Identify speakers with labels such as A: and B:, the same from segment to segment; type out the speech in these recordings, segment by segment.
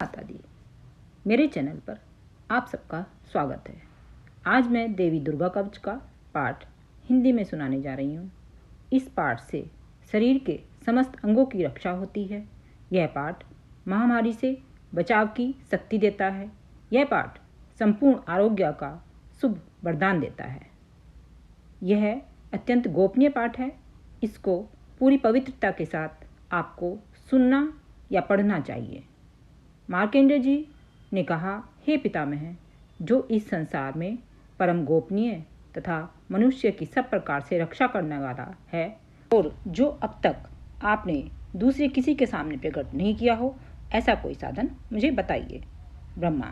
A: माता दी। मेरे चैनल पर आप सबका स्वागत है। आज मैं देवी दुर्गा कवच का पाठ हिंदी में सुनाने जा रही हूँ। इस पाठ से शरीर के समस्त अंगों की रक्षा होती है। यह पाठ महामारी से बचाव की शक्ति देता है। यह पाठ संपूर्ण आरोग्य का शुभ वरदान देता है। यह अत्यंत गोपनीय पाठ है। इसको पूरी पवित्रता के साथ आपको सुनना या पढ़ना चाहिए। मार्कंडेय जी ने कहा, हे पितामह, जो इस संसार में परम गोपनीय तथा मनुष्य की सब प्रकार से रक्षा करने वाला है और जो अब तक आपने दूसरे किसी के सामने प्रकट नहीं किया हो, ऐसा कोई साधन मुझे बताइए। ब्रह्मा,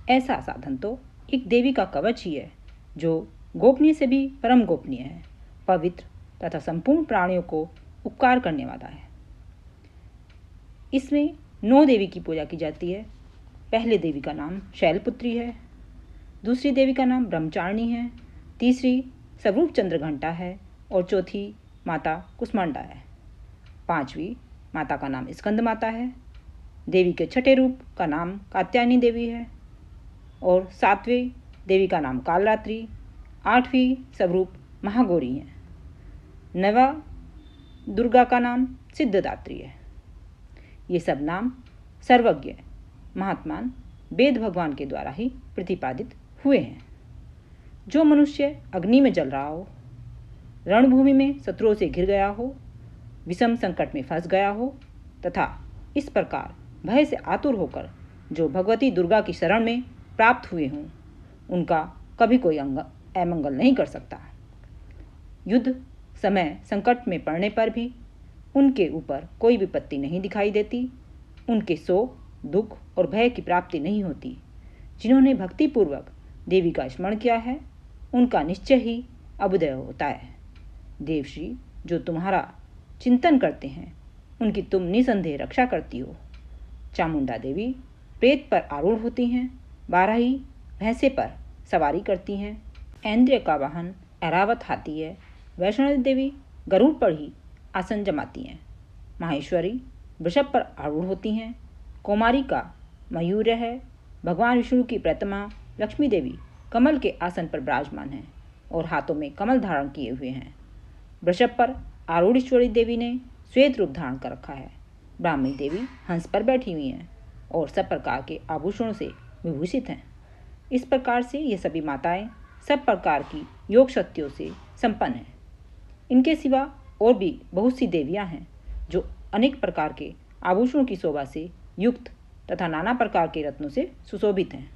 A: ऐसा साधन तो एक देवी का कवच ही है, जो गोपनीय से भी परम गोपनीय है, पवित्र तथा संपूर्ण प्राणियों को उपकार करने वाला है। इसमें 9 देवी की पूजा की जाती है। पहले देवी का नाम शैलपुत्री है, दूसरी देवी का नाम ब्रह्मचारिणी है, तीसरी स्वरूप चंद्रघंटा है और चौथी माता कुष्मांडा है। पांचवी माता का नाम स्कंद माता है। देवी के छठे रूप का नाम कात्यायनी देवी है और सातवें देवी का नाम कालरात्रि, आठवीं स्वरूप महागौरी है। नवा दुर्गा का नाम सिद्धदात्री है। ये सब नाम सर्वज्ञ महात्मान वेद भगवान के द्वारा ही प्रतिपादित हुए हैं। जो मनुष्य अग्नि में जल रहा हो, रणभूमि में शत्रुओं से घिर गया हो, विषम संकट में फंस गया हो तथा इस प्रकार भय से आतुर होकर जो भगवती दुर्गा की शरण में प्राप्त हुए हों, उनका कभी कोई अमंगल नहीं कर सकता। युद्ध समय संकट में पड़ने पर भी उनके ऊपर कोई विपत्ति नहीं दिखाई देती। उनके शोक, दुख और भय की प्राप्ति नहीं होती। जिन्होंने भक्तिपूर्वक देवी का स्मरण किया है, उनका निश्चय ही अभ्युदय होता है। देवश्री जो तुम्हारा चिंतन करते हैं, उनकी तुम निसंदेह रक्षा करती हो। चामुंडा देवी प्रेत पर आरूढ़ होती हैं, बाराही भैंसे पर सवारी करती हैं। ऐन्द्रिय का वाहन ऐरावत हाथी है। वैष्णो देवी गरुड़ पर ही आसन जमाती हैं। माहेश्वरी वृषभ पर आरूढ़ होती हैं। कौमारी का मयूर है। भगवान विष्णु की प्रतिमा लक्ष्मी देवी कमल के आसन पर विराजमान है और हाथों में कमल धारण किए हुए हैं। वृषभ पर आरूढ़ेश्वरी देवी ने श्वेत रूप धारण कर रखा है। ब्राह्मणी देवी हंस पर बैठी हुई हैं और सब प्रकार के आभूषणों से विभूषित हैं। इस प्रकार से ये सभी माताएं सब प्रकार की योग शक्तियों से संपन्न हैं। इनके सिवा और भी बहुत सी देवियां हैं जो अनेक प्रकार के आभूषणों की शोभा से युक्त तथा नाना प्रकार के रत्नों से सुशोभित हैं।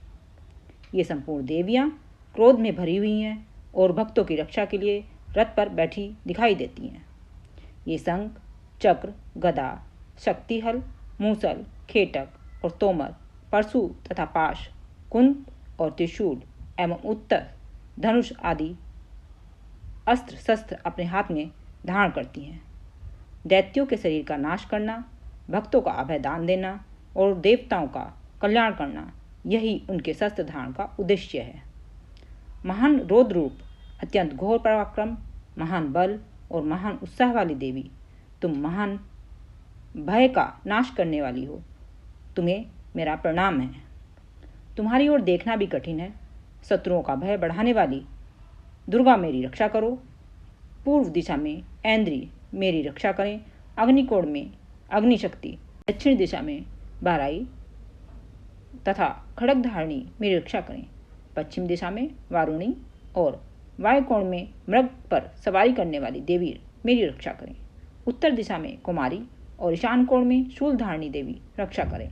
A: ये संपूर्ण देवियां क्रोध में भरी हुई हैं और भक्तों की रक्षा के लिए रथ पर बैठी दिखाई देती हैं। ये शंख, चक्र, गदा, शक्तिहल, मूसल, खेटक और तोमर, परशु तथा पाश, कुंद और त्रिशूल एवं उत्तर, धनुष आदि अस्त्र शस्त्र अपने हाथ में धारण करती हैं। दैत्यों के शरीर का नाश करना, भक्तों का अभय दान देना और देवताओं का कल्याण करना, यही उनके शस्त्र धारण का उद्देश्य है। महान रौद्र रूप, अत्यंत घोर पराक्रम, महान बल और महान उत्साह वाली देवी, तुम महान भय का नाश करने वाली हो। तुम्हें मेरा प्रणाम है। तुम्हारी ओर देखना भी कठिन है। शत्रुओं का भय बढ़ाने वाली दुर्गा मेरी रक्षा करो। पूर्व दिशा में ऐन्द्री मेरी रक्षा करें। अग्निकोण में अग्निशक्ति, दक्षिण दिशा में बाराई तथा खड़गधारिणी मेरी रक्षा करें। पश्चिम दिशा में वारुणी और वायुकोण में मृग पर सवारी करने वाली देवी मेरी रक्षा करें। उत्तर दिशा में कुमारी और ईशान कोण में शूलधारिणी देवी रक्षा करें।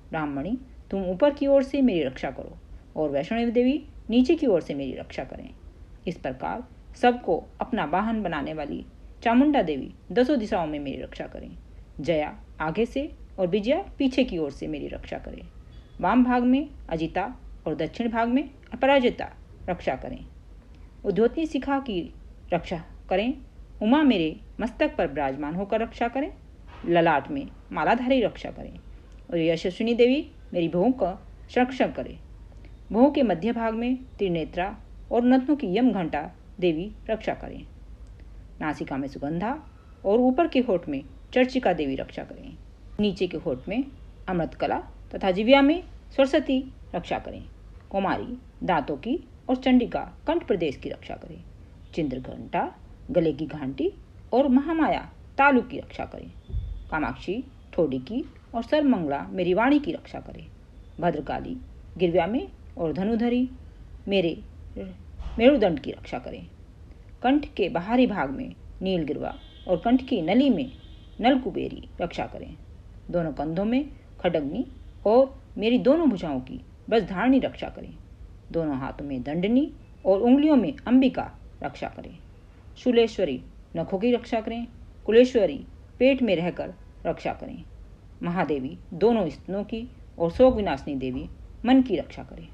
A: ब्राह्मणी, तुम ऊपर की ओर से मेरी रक्षा करो और वैष्णवी देवी नीचे की ओर से मेरी रक्षा करें। इस प्रकार सबको अपना वाहन बनाने वाली चामुंडा देवी 10 दिशाओं में मेरी रक्षा करें। जया आगे से और विजया पीछे की ओर से मेरी रक्षा करें। वाम भाग में अजिता और दक्षिण भाग में अपराजिता रक्षा करें। उद्योतनी शिखा की रक्षा करें। उमा मेरे मस्तक पर विराजमान होकर रक्षा करें। ललाट में मालाधारी रक्षा करें और यशस्विनी देवी मेरी भुवों का संरक्षण करें। भुवों के मध्य भाग में त्रिनेत्रा और नथनों की यम घंटा देवी रक्षा करें। नासिका में सुगंधा और ऊपर के होठ में चर्चिका देवी रक्षा करें। नीचे के होठ में अमृतकला तथा जिव्या में सरस्वती रक्षा करें। कुमारी दांतों की और चंडिका कंठ प्रदेश की रक्षा करें। चिंद्रघंटा गले की घंटी और महामाया तालु की रक्षा करें। कामाक्षी ठोडी की और सर्वमंगला मेरी वाणी की रक्षा करें। भद्रकाली गिरव्या में और धनुधरी मेरे मेरुदंड की रक्षा करें। कंठ के बाहरी भाग में नीलगिरवा और कंठ की नली में नलकुबेरी रक्षा करें। दोनों कंधों में खडग्नि और मेरी दोनों भुजाओं की वज्रधारणी रक्षा करें। दोनों हाथों में दंडनी और उंगलियों में अंबिका रक्षा करें। शूलेश्वरी नखों की रक्षा करें। कुलेश्वरी पेट में रहकर रक्षा करें। महादेवी दोनों स्तनों की और शोक विनाशिनी देवी मन की रक्षा करें।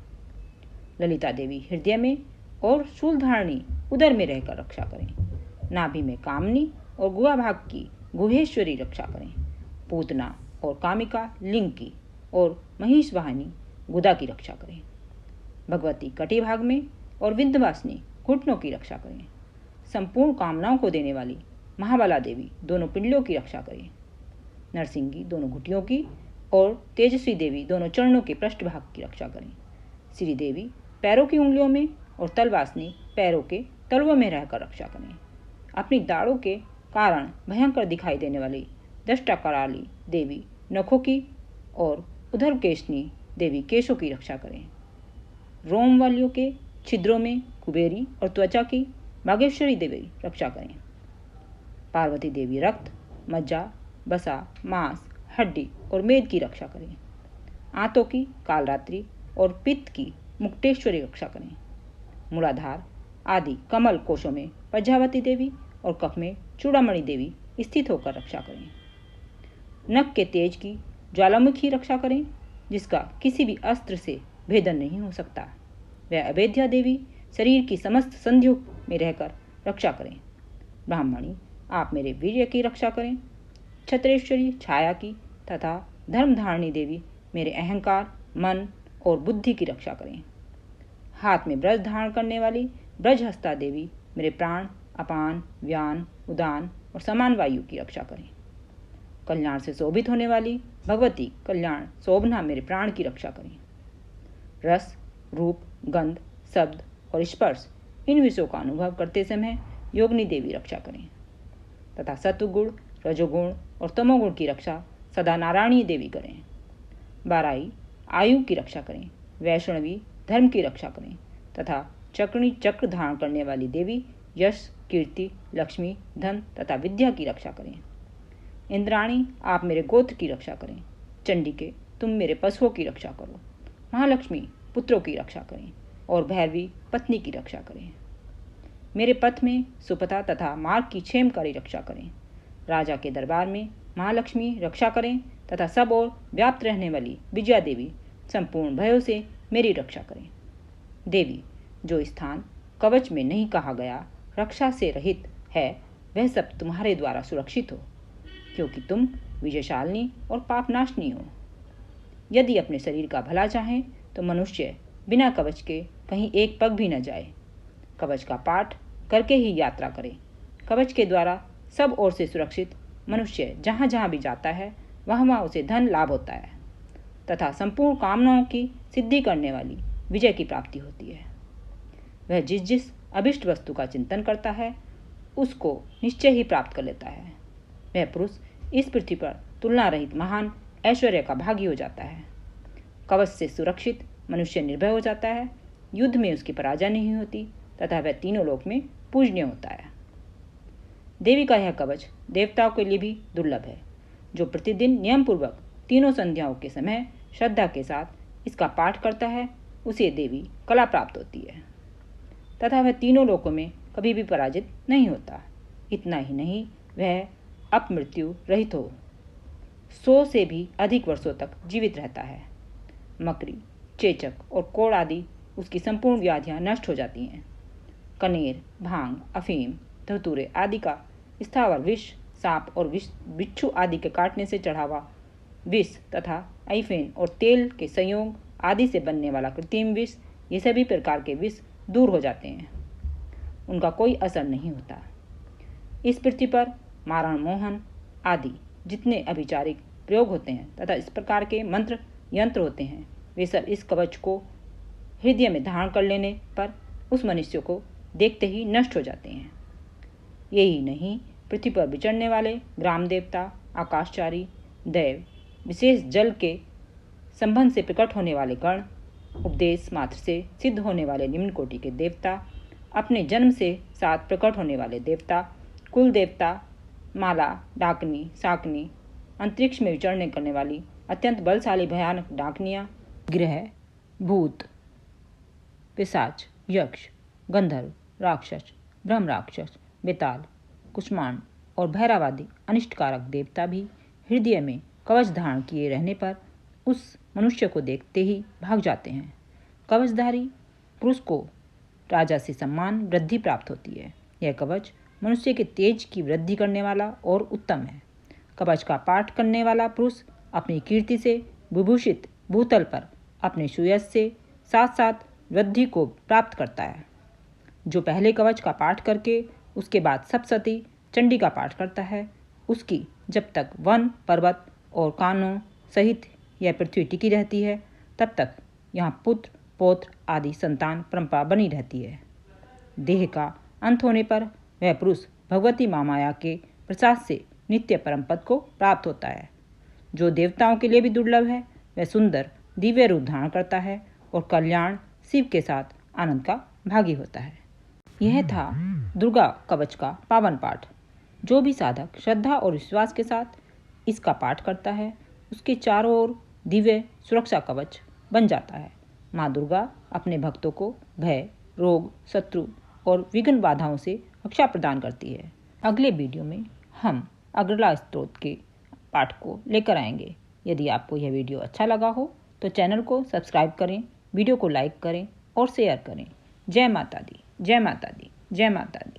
A: ललिता देवी हृदय में और शूलधारणी उदर में रहकर रक्षा करें। नाभि में कामनी और गुहा भाग की गुहेश्वरी रक्षा करें। पूतना और कामिका लिंग की और महिष वाहिनी गुदा की रक्षा करें। भगवती कटी भाग में और विंध्यवासिनी घुटनों की रक्षा करें। संपूर्ण कामनाओं को देने वाली महाबला देवी दोनों पिंडलों की रक्षा करें। नरसिंगी दोनों घुटियों की और तेजस्वी देवी दोनों चरणों के पृष्ठभाग की रक्षा करें। श्री देवी पैरों की उंगलियों में और तलवासनी पैरों के तलवों में रहकर रक्षा करें। अपनी दाढ़ों के कारण भयंकर दिखाई देने वाली दष्टा कराली देवी नखों की और उधरकेशनी देवी केशों की रक्षा करें। रोम वालियों के छिद्रों में कुबेरी और त्वचा की बागेश्वरी देवी रक्षा करें। पार्वती देवी रक्त मज्जा बसा मांस हड्डी और मेद की रक्षा करें। आंतों की कालरात्रि और पित्त की मुक्तेश्वरी रक्षा करें। मूलाधार आदि कमल कोशों में प्रजावती देवी और कफ में चूड़ामणि देवी स्थित होकर रक्षा करें। नख के तेज की ज्वालामुखी रक्षा करें, जिसका किसी भी अस्त्र से भेदन नहीं हो सकता। वह अभेद्या देवी शरीर की समस्त संधियों में रहकर रक्षा करें। ब्राह्मणी आप मेरे वीर्य की रक्षा करें। छत्रेश्वरी छाया की तथा धर्मधारिणी देवी मेरे अहंकार मन और बुद्धि की रक्षा करें। हाथ में ब्रज धारण करने वाली ब्रजहस्ता देवी मेरे प्राण अपान व्यान उदान और समान वायु की रक्षा करें। कल्याण से शोभित होने वाली भगवती कल्याण शोभना मेरे प्राण की रक्षा करें। रस रूप गंध शब्द और स्पर्श इन विषयों का अनुभव करते समय योगिनी देवी रक्षा करें तथा सत्वगुण रजोगुण और तमोगुण की रक्षा सदा नारायणी देवी करें। बाराई आयु की रक्षा करें। वैष्णवी धर्म की रक्षा करें तथा चक्रणी चक्र धारण करने वाली देवी यश कीर्ति लक्ष्मी धन तथा विद्या की रक्षा करें। इंद्राणी आप मेरे गोत्र की रक्षा करें। चंडिके तुम मेरे पशुओं की रक्षा करो। महालक्ष्मी पुत्रों की रक्षा करें और भैरवी पत्नी की रक्षा करें। मेरे पथ में सुपथा तथा मार्ग की क्षेमकारी रक्षा करें। राजा के दरबार में महालक्ष्मी रक्षा करें तथा सब ओर व्याप्त रहने वाली विजया देवी संपूर्ण भयों से मेरी रक्षा करें। देवी जो स्थान कवच में नहीं कहा गया रक्षा से रहित है, वह सब तुम्हारे द्वारा सुरक्षित हो, क्योंकि तुम विजयशालिनी और पापनाशनी हो। यदि अपने शरीर का भला चाहें तो मनुष्य बिना कवच के कहीं एक पग भी न जाए। कवच का पाठ करके ही यात्रा करे। कवच के द्वारा सब ओर से सुरक्षित मनुष्य जहाँ जहाँ भी जाता है वहाँ वहाँ उसे धन लाभ होता है तथा संपूर्ण कामनाओं की सिद्धि करने वाली विजय की प्राप्ति होती है। वह जिस जिस अभिष्ट वस्तु का चिंतन करता है उसको निश्चय ही प्राप्त कर लेता है। वह पुरुष इस पृथ्वी पर तुलना रहित महान ऐश्वर्य का भागी हो जाता है। कवच से सुरक्षित मनुष्य निर्भय हो जाता है। युद्ध में उसकी पराजय नहीं होती तथा वह तीनों लोक में पूजनीय होता है। देवी का यह कवच देवताओं के लिए भी दुर्लभ है। जो प्रतिदिन नियमपूर्वक तीनों संध्याओं के समय श्रद्धा के साथ इसका पाठ करता है उसे देवी कला प्राप्त होती है तथा वह तीनों लोकों में कभी भी पराजित नहीं होता। इतना ही नहीं, वह अपमृत्यु रहित हो 100 से भी अधिक वर्षों तक जीवित रहता है। मकड़ी चेचक और कोड़ आदि उसकी संपूर्ण व्याधियां नष्ट हो जाती हैं। कनेर भांग अफीम धतूरे आदि का स्थावर विष सांप और बिच्छू आदि के काटने से चढ़ा हुआ विष तथा आइफेन और तेल के संयोग आदि से बनने वाला कृत्रिम विष, ये सभी प्रकार के विष दूर हो जाते हैं। उनका कोई असर नहीं होता। इस पृथ्वी पर मारण मोहन आदि जितने अभिचारिक प्रयोग होते हैं तथा इस प्रकार के मंत्र यंत्र होते हैं, वे सब इस कवच को हृदय में धारण कर लेने पर उस मनुष्य को देखते ही नष्ट हो जाते हैं। यही नहीं, पृथ्वी पर विचरने वाले ग्राम देवता, आकाशचारी, दैव, विशेष जल के संबंध से प्रकट होने वाले गण, उपदेश मात्र से सिद्ध होने वाले निम्न कोटि के देवता, अपने जन्म से साथ प्रकट होने वाले देवता, कुल देवता, माला, डाकनी, साकनी, अंतरिक्ष में विचरने करने वाली अत्यंत बलशाली भयानक डाकनियाँ, ग्रह, भूत, पिशाच, यक्ष, गंधर्व, राक्षस, ब्रह्म राक्षस, बेताल, कुष्मांड और भैरवादी अनिष्टकारक देवता भी हृदय में कवच धारण किए रहने पर उस मनुष्य को देखते ही भाग जाते हैं। कवचधारी पुरुष को राजा से सम्मान वृद्धि प्राप्त होती है। यह कवच मनुष्य के तेज की वृद्धि करने वाला और उत्तम है। कवच का पाठ करने वाला पुरुष अपनी कीर्ति से विभूषित भूतल पर अपने सुयश से साथ साथ वृद्धि को प्राप्त करता है। जो पहले कवच का पाठ करके उसके बाद सप्तशती चंडी का पाठ करता है, उसकी जब तक वन, पर्वत और कानों सहित यह पृथ्वी टिकी रहती है, तब तक यहाँ पुत्र, पौत्र आदि संतान परंपरा बनी रहती है। देह का अंत होने पर वह पुरुष भगवती माया के प्रसाद से नित्य परम पद को प्राप्त होता है। जो देवताओं के लिए भी दुर्लभ है, वह सुंदर दिव्य रूप धारण करता है और कल्याण शिव के साथ आनंद का भागी होता है। यह था दुर्गा कवच का पावन पाठ। जो भी साधक श्रद्धा और विश्वास के साथ इसका पाठ करता है, उसके चारों ओर दिव्य सुरक्षा कवच बन जाता है। माँ दुर्गा अपने भक्तों को भय, रोग, शत्रु और विघ्न बाधाओं से रक्षा प्रदान करती है। अगले वीडियो में हम अगला स्तोत्र के पाठ को लेकर आएंगे। यदि आपको यह वीडियो अच्छा लगा हो तो चैनल को सब्सक्राइब करें, वीडियो को लाइक करें और शेयर करें। जय माता दी, जय माता दी, जय माता दी।